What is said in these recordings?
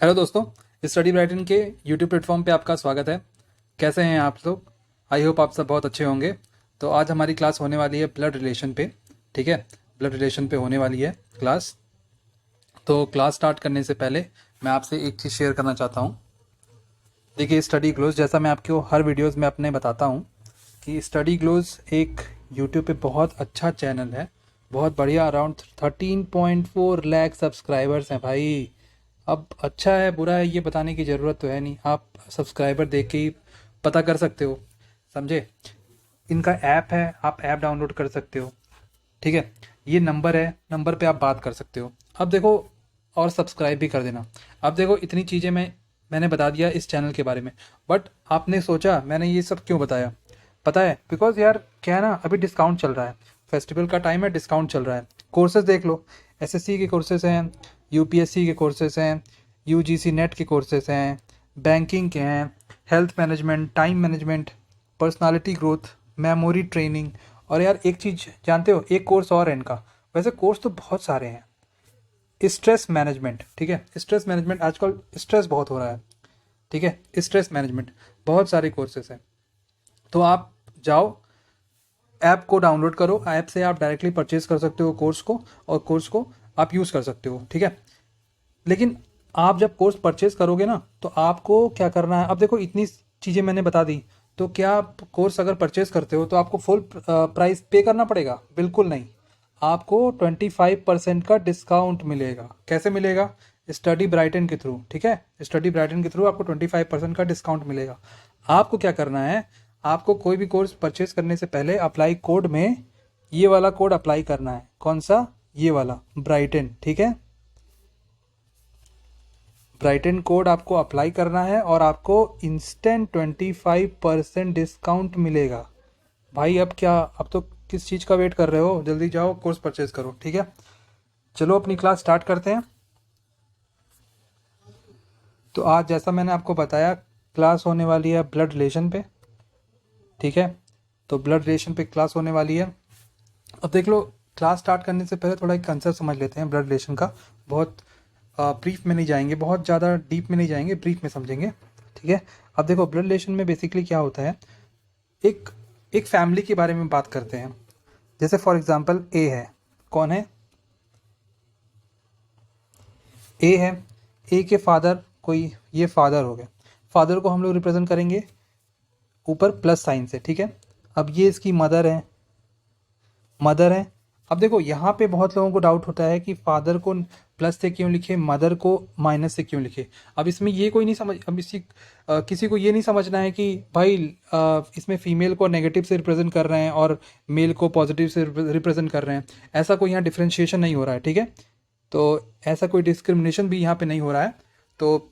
Hello दोस्तों, study Brighton के YouTube platform पे आपका स्वागत है। कैसे हैं आप लोग? आई होप आप सब बहुत अच्छे होंगे। तो आज हमारी क्लास होने वाली है ब्लड रिलेशन पे। ठीक है, ब्लड रिलेशन पे होने वाली है क्लास। तो क्लास स्टार्ट करने से पहले मैं आपसे एक चीज़ शेयर करना चाहता हूँ। देखिए, स्टडी ग्लोज, जैसा मैं आपको हर वीडियोज़ में अपने बताता हूँ कि स्टडी ग्लोज एक यूट्यूब पे बहुत अच्छा चैनल है, बहुत बढ़िया। अराउंड 13.4 लाख सब्सक्राइबर्स हैं भाई। अब अच्छा है बुरा है ये बताने की ज़रूरत तो है नहीं, आप सब्सक्राइबर देख के ही पता कर सकते हो, समझे। इनका ऐप है, आप ऐप डाउनलोड कर सकते हो। ठीक है, ये नंबर है, नंबर पे आप बात कर सकते हो। अब देखो, और सब्सक्राइब भी कर देना। अब देखो, इतनी चीज़ें मैंने बता दिया इस चैनल के बारे में। बट आपने सोचा मैंने ये सब क्यों बताया? पता है, बिकॉज यार क्या है ना, अभी डिस्काउंट चल रहा है, फेस्टिवल का टाइम है, डिस्काउंट चल रहा है। कोर्सेज देख लो, एसएससी के कोर्सेज हैं, यूपीएससी के कोर्सेज हैं, यूजीसी नेट के कोर्सेज हैं, बैंकिंग के हैं, health management, time management, personality growth, memory training. और यार एक चीज़ जानते हो, एक कोर्स और है इनका, वैसे कोर्स तो बहुत सारे हैं। स्ट्रेस मैनेजमेंट, ठीक है, स्ट्रेस मैनेजमेंट, आजकल स्ट्रेस बहुत हो रहा है। ठीक है, स्ट्रेस मैनेजमेंट, बहुत सारे कोर्सेज हैं। तो आप जाओ, ऐप को डाउनलोड करो, ऐप से आप डायरेक्टली परचेज कर सकते हो कोर्स को, और कोर्स को आप यूज़ कर सकते हो। ठीक है, लेकिन आप जब कोर्स परचेज करोगे ना, तो आपको क्या करना है? अब देखो, इतनी चीज़ें मैंने बता दी, तो क्या आप कोर्स अगर परचेज करते हो तो आपको फुल प्राइस पे करना पड़ेगा? बिल्कुल नहीं। आपको 25% का डिस्काउंट मिलेगा। कैसे मिलेगा? स्टडी ब्राइटन के थ्रू। ठीक है, स्टडी ब्राइटन के थ्रू आपको 25% का डिस्काउंट मिलेगा। आपको क्या करना है? आपको कोई भी कोर्स परचेज करने से पहले अप्लाई कोड में ये वाला कोड अप्लाई करना है। कौन सा? ये वाला, ब्राइटन। ठीक है, ब्राइटन कोड आपको अप्लाई करना है और आपको इंस्टेंट 25% डिस्काउंट मिलेगा। भाई अब क्या, अब तो किस चीज़ का वेट कर रहे हो? जल्दी जाओ, कोर्स परचेज करो। ठीक है, चलो अपनी क्लास स्टार्ट करते हैं। तो आज जैसा मैंने आपको बताया, क्लास होने वाली है ब्लड रिलेशन पे। ठीक है, तो ब्लड रिलेशन पे क्लास होने वाली है। अब देख लो, क्लास स्टार्ट करने से पहले थोड़ा एक कंसेप्ट समझ लेते हैं ब्लड रिलेशन का। बहुत ब्रीफ में नहीं जाएंगे, बहुत ज़्यादा डीप में नहीं जाएंगे, ब्रीफ में समझेंगे। ठीक है, अब देखो, ब्लड रिलेशन में बेसिकली क्या होता है, एक एक फैमिली के बारे में बात करते हैं। जैसे फॉर एग्जांपल ए है। कौन है? ए है। ए के फादर, कोई, ये फादर हो गए। फादर को हम लोग रिप्रेजेंट करेंगे ऊपर प्लस साइन से। ठीक है, अब ये इसकी मदर है, मदर है। अब देखो, यहाँ पे बहुत लोगों को डाउट होता है कि फादर को प्लस से क्यों लिखे, मदर को माइनस से क्यों लिखे। अब इसमें ये कोई नहीं समझ, अब किसी को ये नहीं समझना है कि भाई इसमें फीमेल को नेगेटिव से रिप्रेजेंट कर रहे हैं और मेल को पॉजिटिव से रिप्रेजेंट कर रहे हैं। ऐसा कोई यहाँ डिफ्रेंशिएशन नहीं हो रहा है। ठीक है, तो ऐसा कोई डिस्क्रिमिनेशन भी यहाँ पे नहीं हो रहा है। तो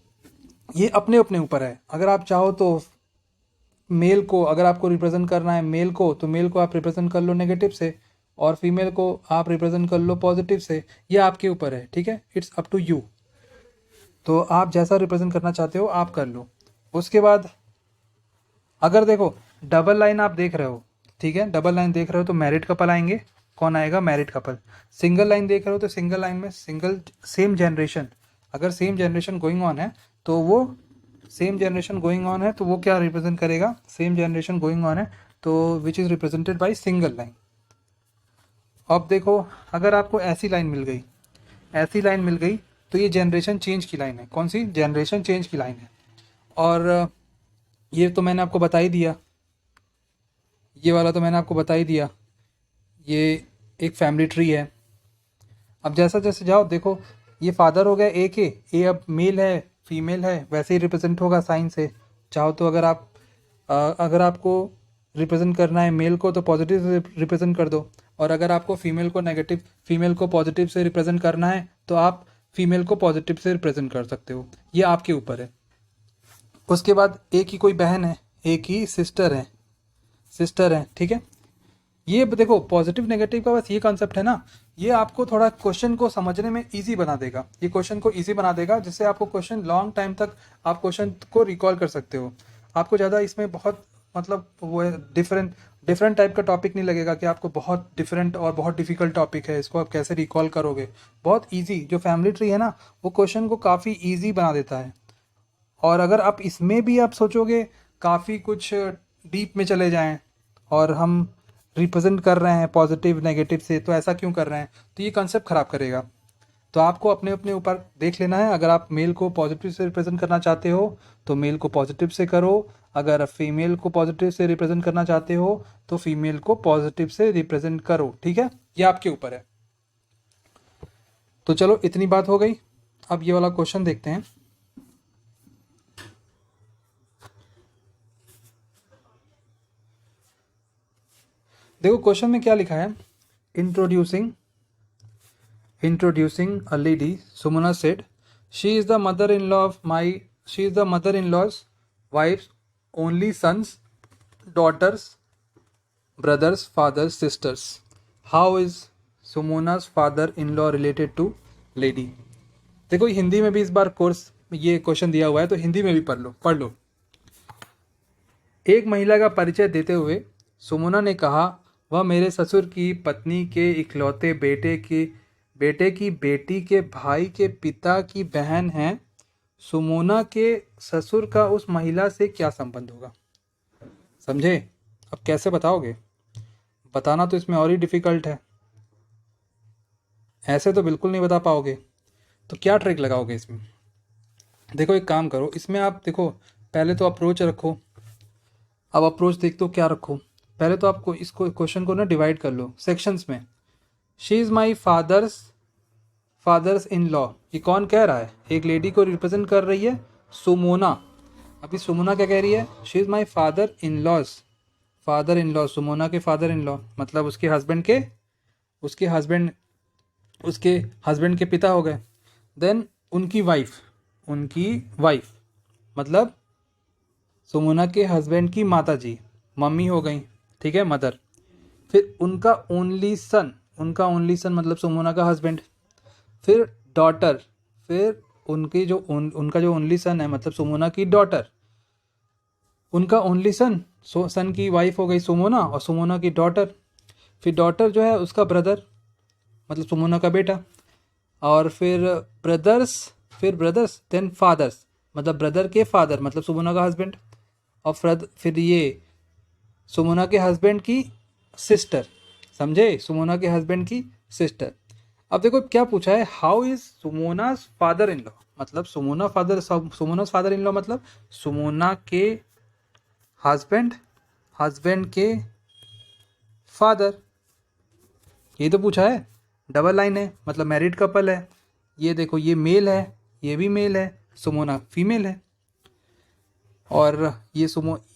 ये अपने अपने ऊपर है। अगर आप चाहो तो मेल को, अगर आपको रिप्रेजेंट करना है मेल को, तो मेल को आप रिप्रेजेंट कर लो नेगेटिव से, और फीमेल को आप रिप्रेजेंट कर लो पॉजिटिव से। ये आपके ऊपर है। ठीक है, इट्स अप टू यू। तो आप जैसा रिप्रेजेंट करना चाहते हो आप कर लो। उसके बाद अगर देखो, डबल लाइन आप देख रहे हो, ठीक है, डबल लाइन देख रहे हो तो मैरिड कपल आएंगे। कौन आएगा? Married couple. सिंगल लाइन देख रहे हो तो सिंगल लाइन में सिंगल, सेम जनरेशन, अगर सेम जनरेशन गोइंग ऑन है तो वो, सेम जनरेशन गोइंग ऑन है तो वो क्या रिप्रेजेंट करेगा? सेम जनरेशन गोइंग ऑन है तो which is represented by single line. अब देखो, अगर आपको ऐसी लाइन मिल गई, ऐसी लाइन मिल गई, तो ये जनरेशन चेंज की लाइन है। कौन सी? जनरेशन चेंज की लाइन है। और ये तो मैंने आपको बता ही दिया, ये वाला तो मैंने आपको बता ही दिया, ये एक फैमिली ट्री है। अब जैसा जैसे जाओ, देखो, ये फादर हो गया ए के, ए अब मेल है, फीमेल है, वैसे ही रिप्रेजेंट होगा साइन से। चाहो तो अगर आप अगर आपको रिप्रेजेंट करना है मेल को तो पॉजिटिव से रिप्रेजेंट कर दो, और अगर आपको फीमेल को नेगेटिव, फीमेल को पॉजिटिव से रिप्रेजेंट करना है तो आप फीमेल को पॉजिटिव से रिप्रेजेंट कर सकते हो। ये आपके ऊपर है। उसके बाद ए की कोई बहन है, ए की सिस्टर है, सिस्टर है। ठीक है, ये देखो, पॉजिटिव नेगेटिव का बस ये कॉन्सेप्ट है ना, ये आपको थोड़ा क्वेश्चन को समझने में इजी बना देगा। ये क्वेश्चन को इजी बना देगा, जिससे आपको क्वेश्चन लॉन्ग टाइम तक आप क्वेश्चन को रिकॉल कर सकते हो। आपको ज़्यादा इसमें बहुत, मतलब वो है, डिफरेंट डिफरेंट टाइप का टॉपिक नहीं लगेगा कि आपको बहुत डिफरेंट और बहुत डिफिकल्ट टॉपिक है, इसको आप कैसे रिकॉल करोगे। बहुत इजी, जो फैमिली ट्री है ना वो क्वेश्चन को काफ़ी इजी बना देता है। और अगर आप इसमें भी आप सोचोगे काफ़ी कुछ डीप में चले जाएं और हम रिप्रेजेंट कर रहे हैं पॉजिटिव नेगेटिव से, तो ऐसा क्यों कर रहे हैं, तो ये कॉन्सेप्ट ख़राब करेगा। तो आपको अपने अपने ऊपर देख लेना है। अगर आप मेल को पॉजिटिव से रिप्रेजेंट करना चाहते हो तो मेल को पॉजिटिव से करो, अगर फीमेल को पॉजिटिव से रिप्रेजेंट करना चाहते हो तो फीमेल को पॉजिटिव से रिप्रेजेंट करो, ठीक है, ये आपके ऊपर है। तो चलो इतनी बात हो गई, अब ये वाला क्वेश्चन देखते हैं। देखो क्वेश्चन में क्या लिखा है, introducing a lady, Sumana said she is the mother in law of my she is the mother in law's wife's only sons daughters brothers, fathers, sisters. How is Sumona's father-in-law related to lady? देखो हिंदी में भी इस बार course ये question दिया हुआ है तो हिंदी में भी पढ़ लो। एक महिला का परिचय देते हुए सुमोना ने कहा वह मेरे ससुर की पत्नी के इकलौते बेटे की बेटी के भाई के पिता की बहन है। सुमोना के ससुर का उस महिला से क्या संबंध होगा। समझे? अब कैसे बताओगे, बताना तो इसमें और ही डिफ़िकल्ट है, ऐसे तो बिल्कुल नहीं बता पाओगे। तो क्या ट्रिक लगाओगे इसमें। देखो एक काम करो, इसमें आप देखो पहले तो अप्रोच रखो। अब अप्रोच देखते हो क्या रखो, पहले तो आपको इसको क्वेश्चन को ना डिवाइड कर लो सेक्शंस में। She is my father's in law, ये कौन कह रहा है, एक लेडी को रिप्रेजेंट कर रही है सुमोना। अभी सुमोना क्या कह रही है, she is my father in law, Sumona के फादर इन लॉ मतलब उसके हस्बैंड के पिता हो गए। देन उनकी वाइफ मतलब सुमोना के हस्बैंड की माता जी, मम्मी हो गई, ठीक है, मदर। फिर उनका ओनली सन मतलब सुमोना का हस्बैंड। फिर डॉटर, फिर उनका जो ओनली सन है मतलब सुमोना की डॉटर, उनका ओनली सन की वाइफ हो गई सुमोना और सुमोना की डॉटर। फिर डॉटर जो है उसका ब्रदर मतलब सुमोना का बेटा। और फिर ब्रदर्स देन फादर्स मतलब ब्रदर के फादर मतलब सुमोना का हस्बैंड। और फिर ये सुमोना के हस्बैंड की सिस्टर, समझे, सुमोना के हस्बैंड की सिस्टर। अब देखो क्या पूछा है, how is Sumona's father in law मतलब सुमोनास फादर इन लॉ मतलब सुमोना के हस्बैंड के फादर, ये तो पूछा है। डबल लाइन है मतलब मैरिड कपल है। ये देखो ये मेल है, ये भी मेल है, सुमोना फीमेल है। और ये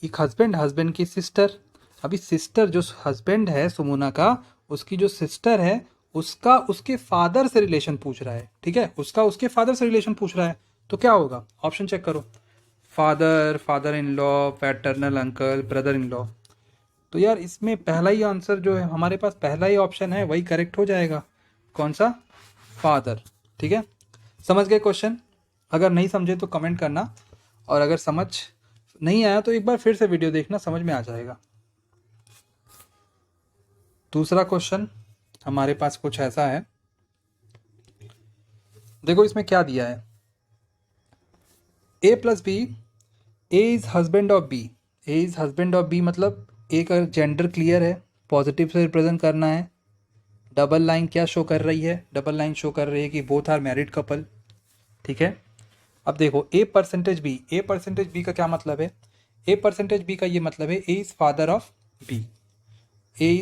एक हस्बैंड की सिस्टर। अभी सिस्टर जो हस्बैंड है सुमोना का, उसकी जो सिस्टर है उसका उसके फादर से रिलेशन पूछ रहा है, ठीक है, उसके फादर से रिलेशन पूछ रहा है। तो क्या होगा, ऑप्शन चेक करो, father in law, paternal uncle, brother in law. तो यार इसमें पहला ही आंसर जो है हमारे पास, पहला ही ऑप्शन है वही करेक्ट हो जाएगा। कौन सा, फादर, ठीक है। समझ गए क्वेश्चन? अगर नहीं समझे तो कमेंट करना, और अगर समझ नहीं आया तो एक बार फिर से वीडियो देखना, समझ में आ जाएगा। दूसरा क्वेश्चन हमारे पास कुछ ऐसा है, देखो इसमें क्या दिया है, A plus B, A is husband of B मतलब ए का जेंडर क्लियर है, पॉजिटिव से रिप्रेजेंट करना है। डबल लाइन क्या शो कर रही है, डबल लाइन शो कर रही है कि बोथ आर मैरिड कपल, ठीक है। अब देखो ए परसेंटेज बी का क्या मतलब है, ए परसेंटेज बी का ये मतलब है A is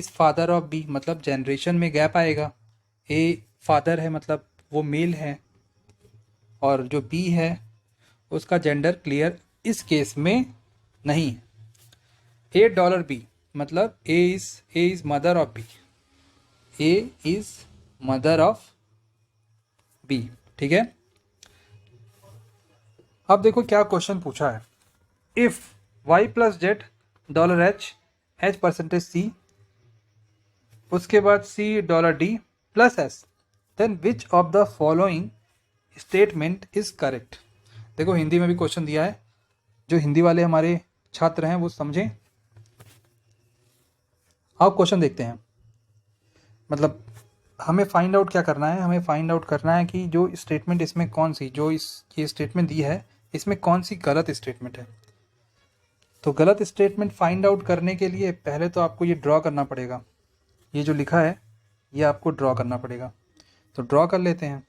father of B मतलब जनरेशन में गैप आएगा। ए फादर है मतलब वो मेल है, और जो बी है उसका जेंडर क्लियर इस केस में नहीं है। $8 मतलब A is mother of B, ठीक है। अब देखो क्या क्वेश्चन पूछा है, if y plus Z $H percentage C, उसके बाद $C plus S, then which of the following statement is correct. देखो हिंदी में भी क्वेश्चन दिया है, जो हिंदी वाले हमारे छात्र हैं वो समझें। अब क्वेश्चन देखते हैं, मतलब हमें फाइंड आउट क्या करना है, हमें फाइंड आउट करना है कि जो स्टेटमेंट इसमें कौन सी, जो ये स्टेटमेंट दी है इसमें कौन सी गलत स्टेटमेंट है। तो गलत स्टेटमेंट फाइंड आउट करने के लिए पहले तो आपको ये ड्रॉ करना पड़ेगा, ये जो लिखा है ये आपको ड्रॉ करना पड़ेगा। तो ड्रॉ कर लेते हैं।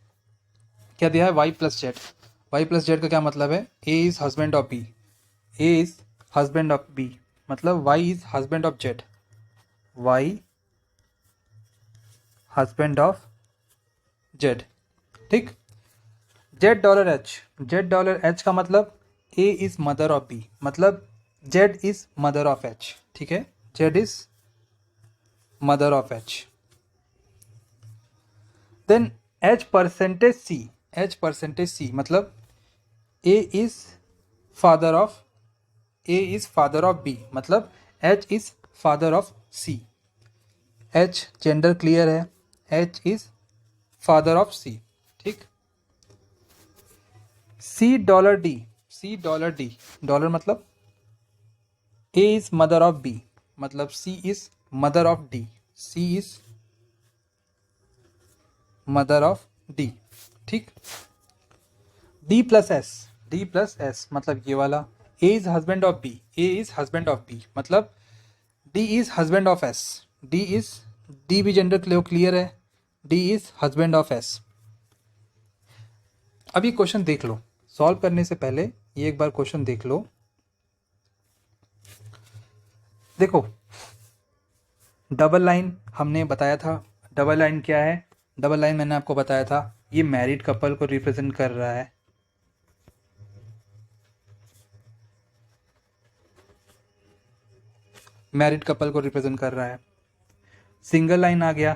क्या दिया है, Y plus Z. Y plus Z का क्या मतलब है, A is husband of B, A is husband of B, मतलब Y is husband of Z, Y husband of Z. ठीक, Z dollar H, Z dollar H का मतलब A is mother of B, मतलब Z is mother of H. ठीक है, Z is mother of H. Then H percentage C, H percentage C मतलब A is father of, A is father of B, मतलब H is father of C. H gender clear है, H is father of C. ठीक, C dollar D, C dollar D, dollar मतलब A is mother of B, मतलब C is mother of D, C is mother of D. ठीक, D plus S, D plus S मतलब ये वाला, A is husband of B, A is husband of B, मतलब D is husband of S, D is, D भी gender clear है, D is husband of S. अब ये question देख लो, solve करने से पहले ये एक बार क्वेश्चन देख लो। देखो डबल लाइन हमने बताया था, डबल लाइन क्या है, डबल लाइन मैंने आपको बताया था ये मैरिड कपल को रिप्रेजेंट कर रहा है। मैरिड कपल को रिप्रेजेंट कर रहा है। सिंगल लाइन आ गया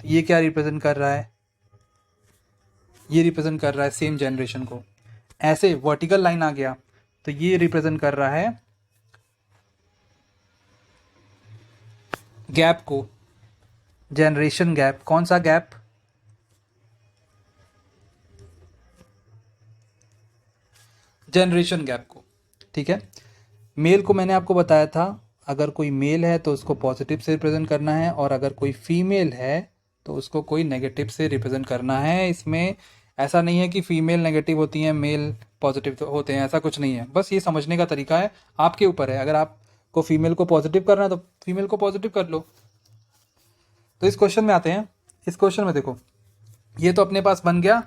तो ये क्या रिप्रेजेंट कर रहा है, ये रिप्रेजेंट कर रहा है सेम जनरेशन को। ऐसे वर्टिकल लाइन आ गया तो ये रिप्रेजेंट कर रहा है गैप को, जनरेशन गैप। कौन सा गैप, जनरेशन गैप को। ठीक है, मेल को मैंने आपको बताया था अगर कोई मेल है तो उसको पॉजिटिव से रिप्रेजेंट करना है, और अगर कोई फीमेल है तो उसको कोई नेगेटिव से रिप्रेजेंट करना है। इसमें ऐसा नहीं है कि फीमेल नेगेटिव होती हैं मेल पॉजिटिव होते हैं, ऐसा कुछ नहीं है, बस ये समझने का तरीका है, आपके ऊपर है। अगर आपको फीमेल को पॉजिटिव करना है तो फीमेल को पॉजिटिव कर लो। तो इस क्वेश्चन में आते हैं, इस क्वेश्चन में देखो ये तो अपने पास बन गया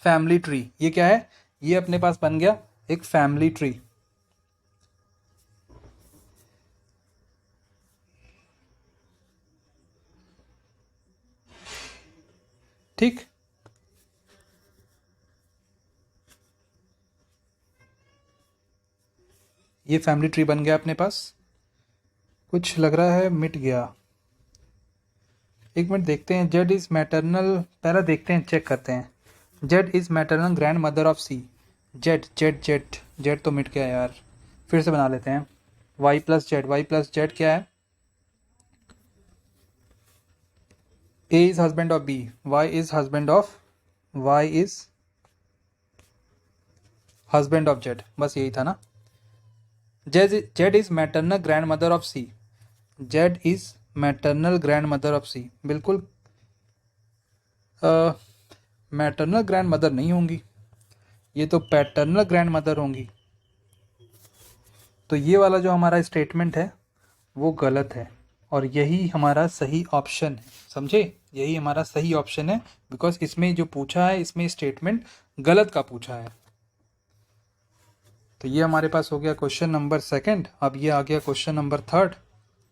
फैमिली ट्री, ये क्या है, ये अपने पास बन गया एक फैमिली ट्री। ठीक, ये फैमिली ट्री बन गया अपने पास। कुछ लग रहा है मिट गया, एक मिनट देखते हैं। जेड इज मैटरनल, पहले देखते हैं, चेक करते हैं। Z is maternal grandmother of C, Z Z Z Z तो मिट गया यार, फिर से बना लेते हैं। Y plus Z, Y plus Z क्या है, A is husband of B, Y is husband of, Y is husband of Z, बस यही था ना। Z is maternal grandmother of C, Z is maternal grandmother of C, बिल्कुल maternal grand mother नहीं होंगी, ये तो paternal grand mother होंगी। तो ये वाला जो हमारा स्टेटमेंट है वो गलत है, और यही हमारा सही ऑप्शन है, समझे, यही हमारा सही ऑप्शन है, बिकॉज इसमें जो पूछा है इसमें स्टेटमेंट गलत का पूछा है। तो ये हमारे पास हो गया क्वेश्चन नंबर सेकंड। अब ये आ गया क्वेश्चन नंबर थर्ड।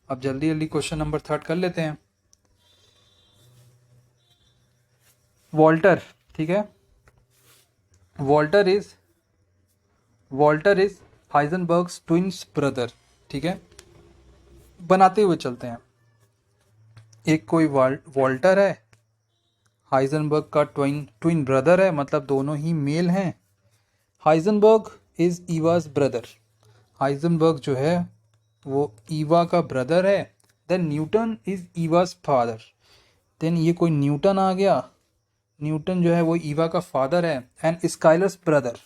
अब जल्दी जल्दी क्वेश्चन नंबर थर्ड कर लेते हैं। वॉल्टर, ठीक है, वॉल्टर इज हाइजनबर्ग्स ट्विन्स ब्रदर। ठीक है, बनाते हुए चलते हैं। एक कोई वॉल्टर है, हाइजनबर्ग का ट्विन ब्रदर है, मतलब दोनों ही मेल हैं। Heisenberg is Eva's brother, Heisenberg जो है वो ईवा का ब्रदर है। Then Newton is Eva's father, then ये कोई न्यूटन आ गया, न्यूटन जो है वो ईवा का फादर है। एंड स्काइलर्स ब्रदर,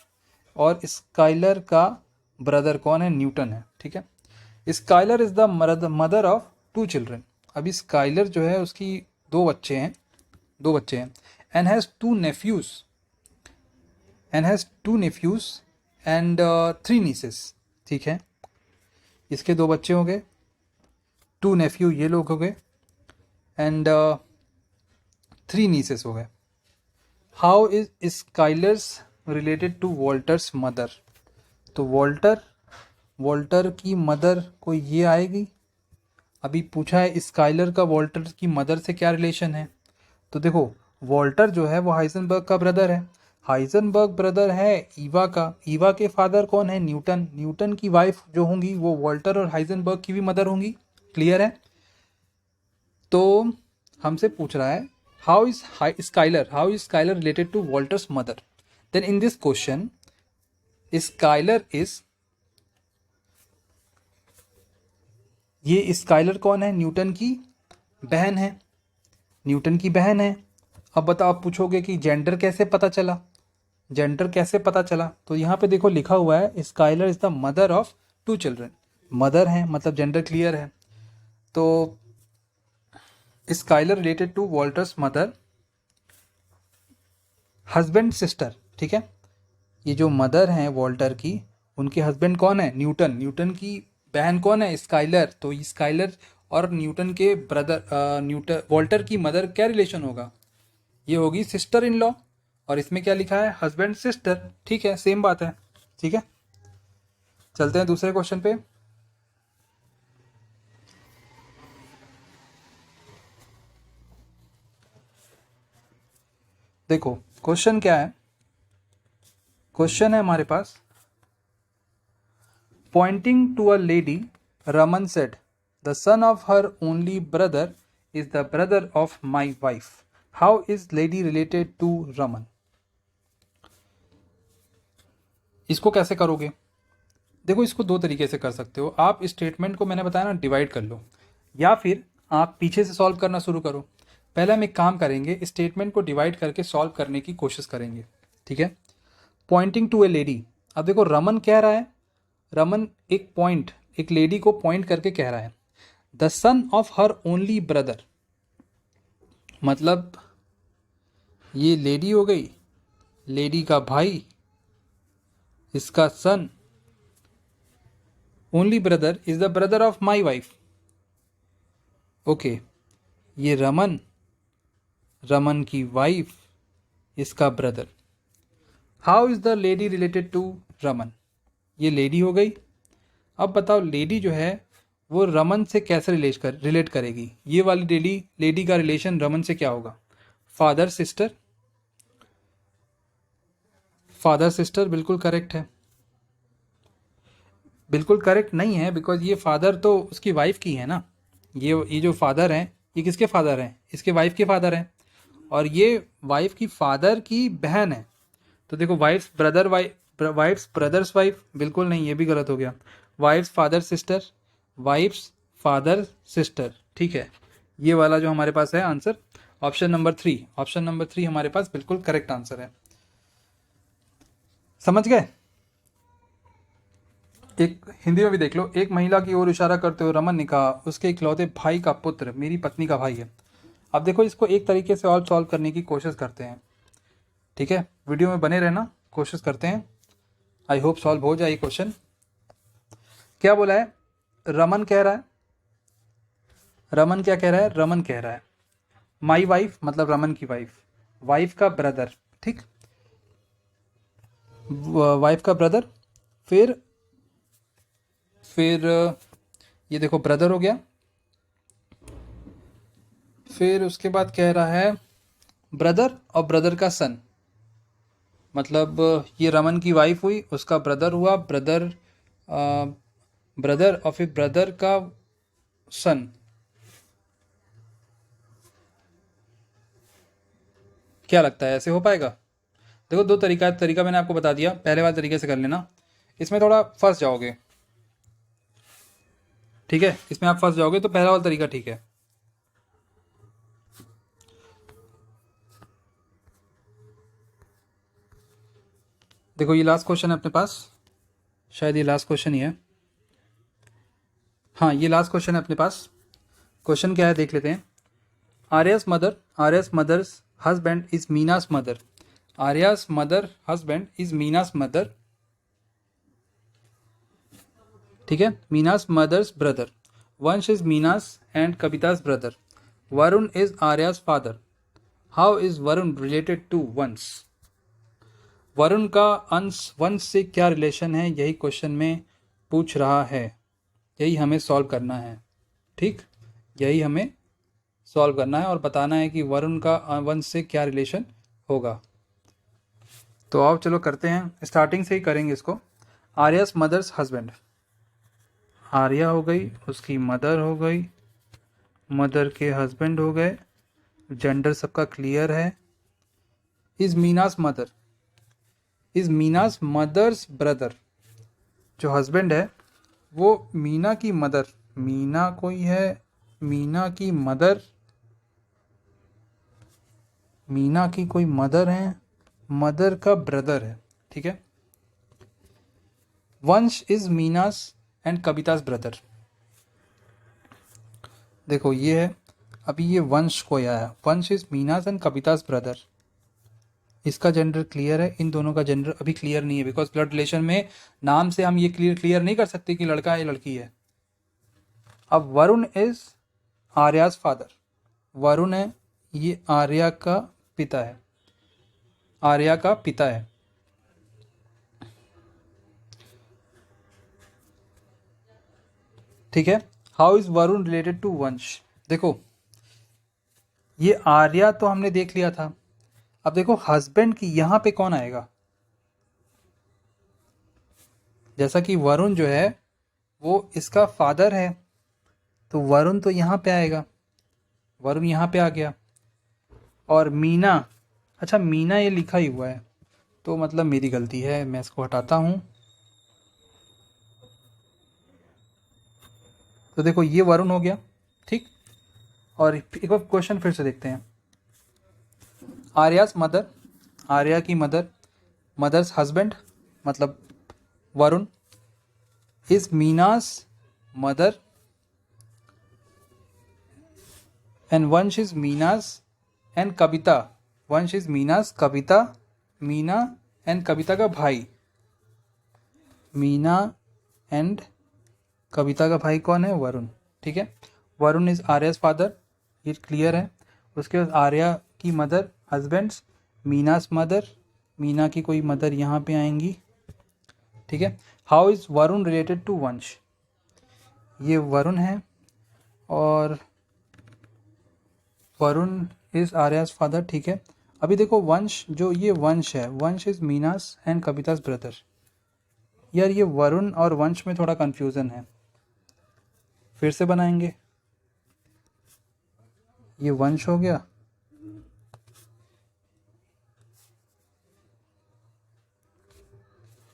और स्काइलर का ब्रदर कौन है, न्यूटन है। ठीक है, Skyler is the mother of 2 children. अभी स्काइलर जो है उसकी 2 बच्चे हैं, 2 बच्चे हैं। And has 2 nephews, and 3 nieces. ठीक है, इसके 2 बच्चे हो गए, 2 नेफ्यू ये लोग हो गए, एंड 3 नीसेस हो गए। How is Skyler's related to Walter's mother? तो वॉल्टर की मदर कोई ये आएगी। अभी पूछा है स्काइलर का वॉल्टर की मदर से क्या रिलेशन है। तो देखो, वॉल्टर जो है वो हाइजनबर्ग का ब्रदर है। हाइजनबर्ग ब्रदर है ईवा का। ईवा के फादर कौन है? न्यूटन। न्यूटन की वाइफ जो होंगी वो वॉल्टर और हाइजनबर्ग की भी मदर होंगी। क्लियर है? तो हमसे पूछ रहा है how is Skyler related to Walter's mother. Then in this question Skyler is, ये स्काइलर कौन है? न्यूटन की बहन है, न्यूटन की बहन है। अब बताओ, आप पूछोगे कि जेंडर कैसे पता चला, जेंडर कैसे पता चला? तो यहाँ पे देखो लिखा हुआ है Skyler is the mother of 2 children. Mother है मतलब जेंडर क्लियर है। तो Skyler related to Walter's mother, husband sister. ठीक है, ये जो मदर हैं वॉल्टर की, उनके हस्बैंड कौन है? न्यूटन। न्यूटन की बहन कौन है? स्काइलर। तो स्काइलर और न्यूटन के ब्रदर न्यूटन वॉल्टर की मदर क्या रिलेशन होगा? ये होगी सिस्टर इन लॉ। और इसमें क्या लिखा है? Husband sister. ठीक है, सेम बात है। ठीक है, चलते हैं दूसरे क्वेश्चन पे। देखो क्वेश्चन क्या है। क्वेश्चन है हमारे पास, pointing to a lady Raman said the son of her only brother is the brother of my wife. How is lady related to Raman? इसको कैसे करोगे? देखो, इसको 2 तरीके से कर सकते हो आप। स्टेटमेंट को मैंने बताया ना, डिवाइड कर लो, या फिर आप पीछे से सॉल्व करना शुरू करो। पहले हम एक काम करेंगे, स्टेटमेंट को डिवाइड करके सॉल्व करने की कोशिश करेंगे। ठीक है, पॉइंटिंग टू ए लेडी। अब देखो रमन कह रहा है, रमन एक लेडी को पॉइंट करके कह रहा है the son of her only brother, मतलब ये लेडी हो गई, लेडी का भाई, इसका son, only brother is the brother of my wife. Okay, ये रमन की वाइफ, इसका brother. How is the lady related to Raman? ये लेडी हो गई। अब बताओ, लेडी जो है वो रमन से कैसे रिलेट करेगी? ये वाली लेडी का रिलेशन रमन से क्या होगा? फादर सिस्टर बिल्कुल करेक्ट है। बिल्कुल करेक्ट नहीं है, बिकॉज ये फादर तो उसकी वाइफ की है ना। ये जो फादर हैं, ये किसके फादर हैं? इसके वाइफ के फादर हैं। और ये वाइफ की फादर की बहन है। तो देखो, वाइफ्स ब्रदर्स वाइफ बिल्कुल नहीं, ये भी गलत हो गया। Wife's father sister. ठीक है, ये वाला जो हमारे पास है आंसर, ऑप्शन नंबर 3 हमारे पास बिल्कुल करेक्ट आंसर है। समझ गए? एक हिंदी में भी देख लो। एक महिला की ओर इशारा करते हुए रमन ने कहा, उसके इकलौते भाई का पुत्र मेरी पत्नी का भाई है। अब देखो, इसको एक तरीके से और सॉल्व करने की कोशिश करते हैं। ठीक है, वीडियो में बने रहना, कोशिश करते हैं। आई होप सॉल्व हो जाए क्वेश्चन। क्या बोला है? रमन कह रहा है, रमन क्या कह रहा है? रमन कह रहा है माई वाइफ, मतलब रमन की वाइफ का ब्रदर। ठीक, वाइफ का ब्रदर। फिर ये देखो ब्रदर हो गया। फिर उसके बाद कह रहा है ब्रदर और ब्रदर का सन, मतलब ये रमन की वाइफ हुई, उसका ब्रदर हुआ, ब्रदर और फिर ब्रदर का सन। क्या लगता है ऐसे हो पाएगा? देखो, 2 तरीका मैंने आपको बता दिया। पहले वाले तरीके से कर लेना, इसमें थोड़ा फंस जाओगे। ठीक है, इसमें आप फंस जाओगे, तो पहला वाला तरीका ठीक है। देखो, ये लास्ट क्वेश्चन है अपने पास, शायद ये लास्ट क्वेश्चन ही है। हाँ, ये लास्ट क्वेश्चन है अपने पास। क्वेश्चन क्या है देख लेते हैं। Arya's mother's husband is Meena's mother. Arya's mother husband is Meena's mother. ठीक है, Meena's mother's brother. Vansh is Meena's and Kavita's brother. Varun is Arya's father. How is Varun related to Vansh. Varun का अंश वंश से क्या रिलेशन है, यही क्वेश्चन में पूछ रहा है। यही हमें सॉल्व करना है। ठीक, यही हमें सॉल्व करना है और बताना है कि वरुण का वंश से क्या रिलेशन होगा। तो आओ चलो करते हैं, स्टार्टिंग से ही करेंगे इसको। आर्यास मदर्स हस्बैंड, आर्या हो गई, उसकी मदर हो गई, मदर के हस्बैंड हो गए, जेंडर सबका क्लियर है। Is Meena's mother, is Meena's mother's brother. जो हस्बैंड है वो मीना की मदर, मीना कोई है, मीना की मदर, मीना की कोई मदर है, मदर का ब्रदर है। ठीक है। वंश is Meena's and Kavita's brother. देखो ये है, अभी ये वंश को आया है, वंश is Meena's and Kavita's brother. इसका जेंडर क्लियर है, इन दोनों का जेंडर अभी क्लियर नहीं है, बिकॉज ब्लड रिलेशन में नाम से हम ये क्लियर नहीं कर सकते कि लड़का है लड़की है। अब वरुण इज आर्यास फादर, वरुण है ये आर्या का पिता है, आर्या का पिता है। ठीक है। How is Varun related to Vansh. देखो ये आर्या तो हमने देख लिया था, अब देखो हस्बैंड की यहां पे कौन आएगा। जैसा कि वरुण जो है वो इसका फादर है, तो वरुण तो यहां पे आएगा, वरुण यहां पे आ गया। और मीना, अच्छा मीना ये लिखा ही हुआ है तो मतलब मेरी गलती है, मैं इसको हटाता हूं। तो देखो ये वरुण हो गया। ठीक, और एक बार क्वेश्चन फिर से देखते हैं। आर्यास मदर, आर्या की मदर, मदर्स हस्बैंड मतलब Varun, is Meena's mother and Vansh is Meena's and Kavita, Vansh is Meena's Kavita, Meena and Kavita का भाई, मीना एंड कविता का भाई कौन है, वरुण। ठीक है, वरुण इज आर्यास फादर, ये क्लियर है। उसके बाद आर्या की mother husband's, Meena's mother, Meena की कोई मदर यहाँ पे आएंगी। ठीक है। How is Varun related to Vansh, ये वरुण है और वरुण इज आर्यास फादर। ठीक है। अभी देखो वंश, जो ये वंश है, वंश is Meena's and Kavita's brother. यार ये वरुण और वंश में थोड़ा कंफ्यूजन है, फिर से बनाएंगे। ये वंश हो गया,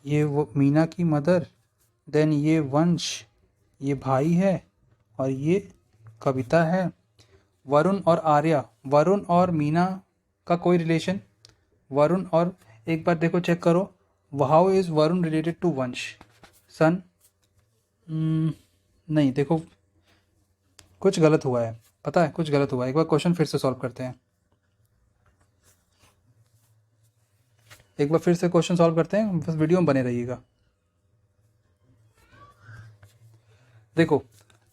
ये वो मीना की मदर, देन ये वंश, ये भाई है और ये कविता है। वरुण और आर्या, वरुण और मीना का कोई रिलेशन, वरुण और एक बार देखो चेक करो, how is Varun related to Vansh, son. नहीं, देखो कुछ गलत हुआ है, पता है कुछ गलत हुआ है। एक बार क्वेश्चन फिर से सॉल्व करते हैं, एक बार फिर से क्वेश्चन सॉल्व करते हैं, बस वीडियो में बने रहिएगा। देखो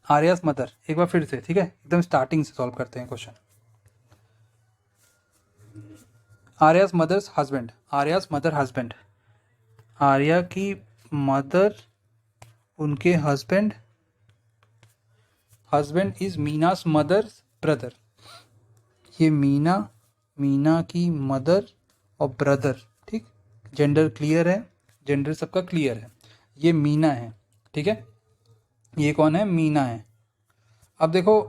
आर्यास मदर, एक बार फिर से, ठीक है, एकदम स्टार्टिंग से सॉल्व करते हैं question. Arya's mother's husband, Arya's mother husband, Arya की मदर उनके husband, husband is Meena's mother brother. ये मीना, मीना की मदर और ब्रदर। ठीक, जेंडर क्लियर है, जेंडर सबका क्लियर है। ये मीना है। ठीक है, ये कौन है, मीना है। अब देखो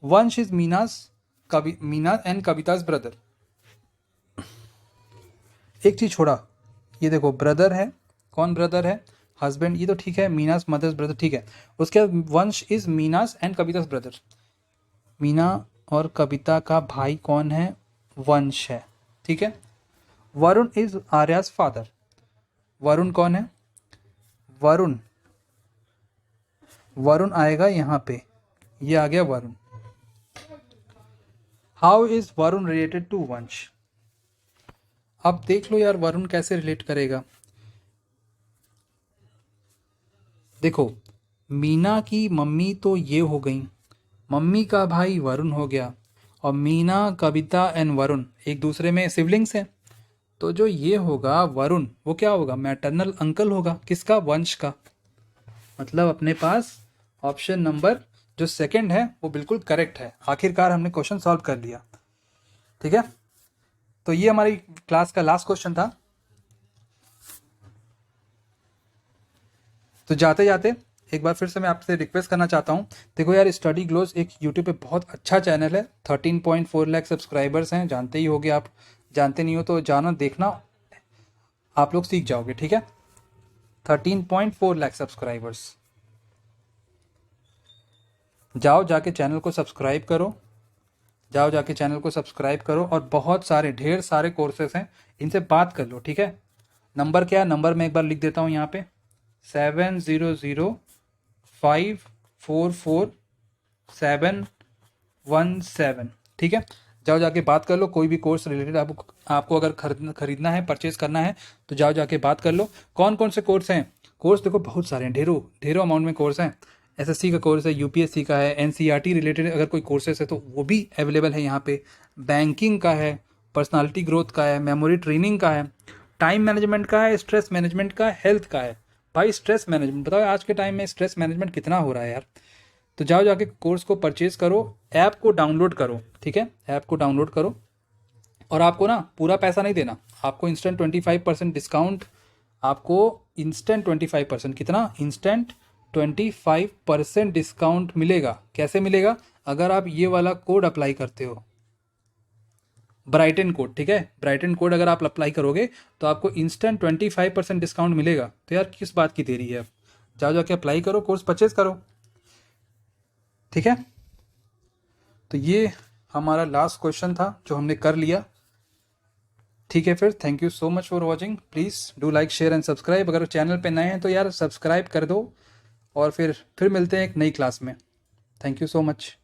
Vansh is Meena's Meena and Kavita's brother. एक चीज छोड़ा, ये देखो ब्रदर है, कौन ब्रदर है, हस्बैंड, ये तो ठीक है, मीनास मदर्स ब्रदर, ठीक है। उसके बाद Vansh is Meena's and Kavita's brother, Meena और कविता का भाई कौन है, वंश है। ठीक है। वरुण इज आर्यास फादर, वरुण कौन है, वरुण वरुण आएगा यहाँ पे, ये आ गया Varun. How is Varun related to Vansh? अब देख लो यार वरुण कैसे रिलेट करेगा। देखो मीना की मम्मी तो ये हो गई, मम्मी का भाई वरुण हो गया, और मीना, कविता एंड वरुण एक दूसरे में सिबलिंग्स हैं। तो जो ये होगा वरुण, वो क्या होगा, मैटरनल अंकल होगा, किसका, वंश का। मतलब अपने पास ऑप्शन नंबर जो सेकंड है वो बिल्कुल करेक्ट है। आखिरकार हमने क्वेश्चन सॉल्व कर लिया। ठीक है, तो ये हमारी क्लास का लास्ट क्वेश्चन था। तो जाते जाते एक बार फिर से मैं आपसे रिक्वेस्ट करना चाहता हूँ, देखो यार स्टडी ग्लोस एक यूट्यूब पे बहुत अच्छा चैनल है, 13.4 लाख सब्सक्राइबर्स हैं, जानते ही होगे आप, जानते नहीं हो तो जाना देखना, आप लोग सीख जाओगे। ठीक है, 13.4 लाख सब्सक्राइबर्स, जाओ जाके चैनल को सब्सक्राइब करो, जाओ जाके चैनल को सब्सक्राइब करो, और बहुत सारे ढेर सारे कोर्सेस हैं, इनसे बात कर लो। ठीक है, नंबर क्या है, नंबर मैं एक बार लिख देता हूँ यहाँ पे, 7005444717। ठीक है, जाओ जाके बात कर लो, कोई भी कोर्स रिलेटेड आपको अगर खरीदना है, परचेज करना है, तो जाओ जाके बात कर लो। कौन कौन से कोर्स हैं, कोर्स देखो बहुत सारे हैं, ढेरों ढेरों अमाउंट में कोर्स हैं। एसएससी का कोर्स है, यूपीएससी का है, एनसीईआरटी रिलेटेड अगर कोई कोर्सेस है तो वो भी अवेलेबल है यहाँ पे, बैंकिंग का है, पर्सनालिटी ग्रोथ का है, मेमोरी ट्रेनिंग का है, टाइम मैनेजमेंट का है, स्ट्रेस मैनेजमेंट का, हेल्थ का है। भाई स्ट्रेस मैनेजमेंट बताओ आज के टाइम में स्ट्रेस मैनेजमेंट कितना हो रहा है यार। तो जाओ जाके कोर्स को परचेज करो, ऐप को डाउनलोड करो। ठीक है, ऐप को डाउनलोड करो, और आपको ना पूरा पैसा नहीं देना, आपको इंस्टेंट 25% डिस्काउंट, आपको इंस्टेंट 25%, कितना, इंस्टेंट 25% डिस्काउंट मिलेगा। कैसे मिलेगा, अगर आप ये वाला कोड अप्लाई करते हो, ब्राइटन कोड। ठीक है, ब्राइटन कोड अगर आप अप्लाई करोगे तो आपको इंस्टेंट 25% डिस्काउंट मिलेगा। तो यार किस बात की देरी है, अब जाओ जाके अप्लाई करो, कोर्स परचेज करो। ठीक है, तो ये हमारा लास्ट क्वेश्चन था जो हमने कर लिया। ठीक है, फिर thank you so much for watching, please do like share and subscribe. अगर चैनल पे नए हैं तो यार सब्सक्राइब कर दो, और फिर मिलते हैं एक नई क्लास में। Thank you so much.